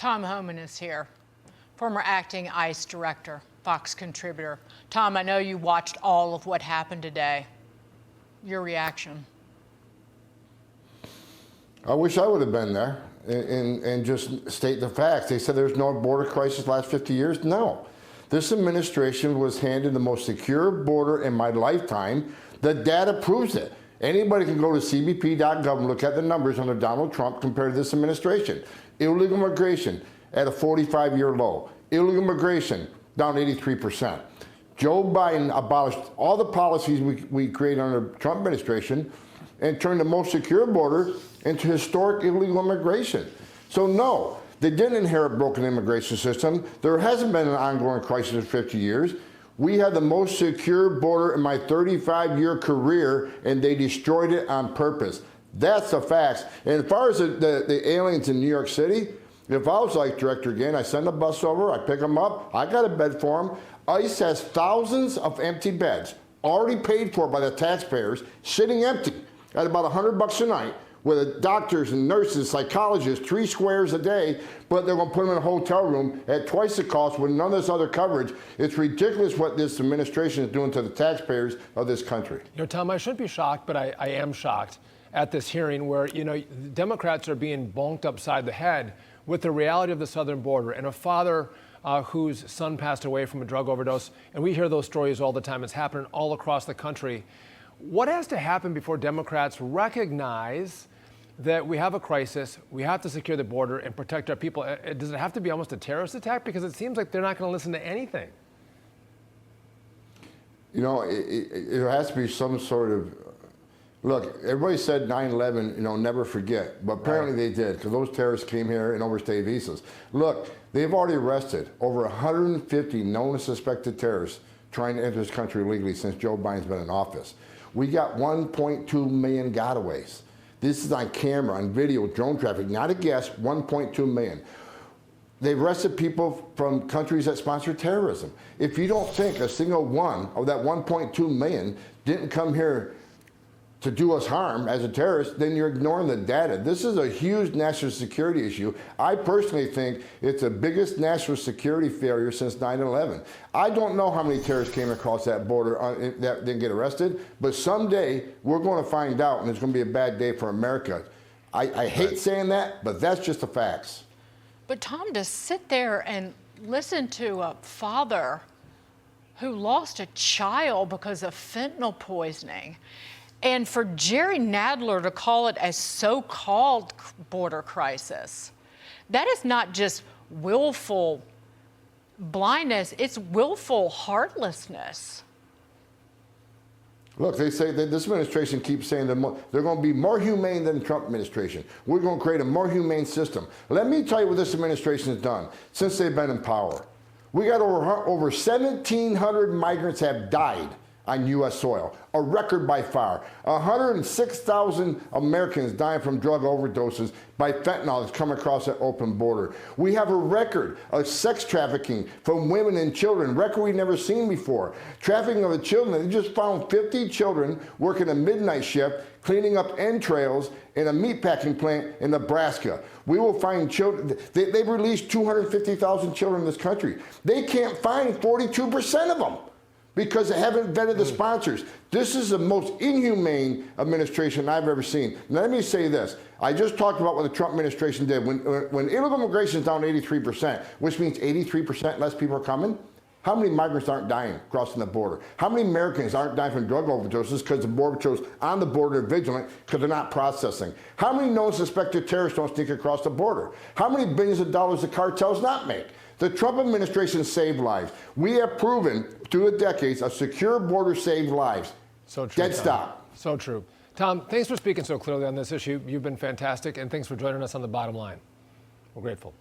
Tom Homan is here, former acting ICE director, Fox contributor. Tom, I know you watched all of what happened today. Your reaction? I wish I would have been there and just state the facts. They said there's no border crisis the last 50 years. No. This administration was handed the most secure border in my lifetime. The data proves it. Anybody can go to cbp.gov and look at the numbers under Donald Trump compared to this administration. Illegal immigration at a 45-year low. Illegal immigration down 83%. Joe Biden abolished all the policies we created under the Trump administration and turned the most secure border into historic illegal immigration. So no, they didn't inherit a broken immigration system. There hasn't been an ongoing crisis in 50 years. We had the most secure border in my 35-year career, and they destroyed it on purpose. That's the facts. And as far as the aliens in New York City, if I was like director again, I send a bus over, I pick them up, I got a bed for them. ICE has thousands of empty beds, already paid for by the taxpayers, sitting empty at about $100 a night, with doctors and nurses, psychologists, 3 squares a day, but they're going to put them in a hotel room at twice the cost with none of this other coverage. It's ridiculous what this administration is doing to the taxpayers of this country. You know, Tom, I shouldn't be shocked, but I am shocked at this hearing where, you know, Democrats are being bonked upside the head with the reality of the southern border and a father whose son passed away from a drug overdose. And we hear those stories all the time. It's happening all across the country. What has to happen before Democrats recognize that we have a crisis, we have to secure the border and protect our people? Does it have to be almost a terrorist attack? Because it seems like they're not going to listen to anything. You know, it has to be some sort of, look, everybody said 9/11, you know, never forget. But apparently they did, because those terrorists came here and overstayed visas. Look, they've already arrested over 150 known and suspected terrorists trying to enter this country illegally since Joe Biden's been in office. We got 1.2 million gotaways. This is on camera, on video, drone traffic, not a guess, 1.2 million. They've arrested people from countries that sponsor terrorism. If you don't think a single one of that 1.2 million didn't come here to do us harm as a terrorist, then you're ignoring the data. This is a huge national security issue. I personally think it's the biggest national security failure since 9/11. I don't know how many terrorists came across that border that didn't get arrested, but someday we're going to find out, and it's going to be a bad day for America. I hate saying that, but that's just the facts. But Tom, to sit there and listen to a father who lost a child because of fentanyl poisoning, and for Jerry Nadler to call it a so-called border crisis, that is not just willful blindness, it's willful heartlessness. Look, they say that this administration keeps saying they're going to be more humane than the Trump administration. We're going to create a more humane system. Let me tell you what this administration has done since they've been in power. We got over 1,700 migrants have died on U.S. soil, a record by far. 106,000 Americans dying from drug overdoses by fentanyl that's come across that open border. We have a record of sex trafficking from women and children, record we've never seen before. Trafficking of the children, they just found 50 children working a midnight shift, cleaning up entrails in a meatpacking plant in Nebraska. We will find children, they've released 250,000 children in this country. They can't find 42% of them, because they haven't vetted the sponsors. This is the most inhumane administration I've ever seen. Now, let me say this. I just talked about what the Trump administration did. When illegal immigration is down 83%, which means 83% less people are coming, how many migrants aren't dying crossing the border? How many Americans aren't dying from drug overdoses because the border patrols on the border are vigilant because they're not processing? How many known suspected terrorists don't sneak across the border? How many billions of dollars the cartels not make? The Trump administration saved lives. We have proven through the decades a secure border saved lives. So true. Dead stop. So true. Tom, thanks for speaking so clearly on this issue. You've been fantastic, and thanks for joining us on The Bottom Line. We're grateful.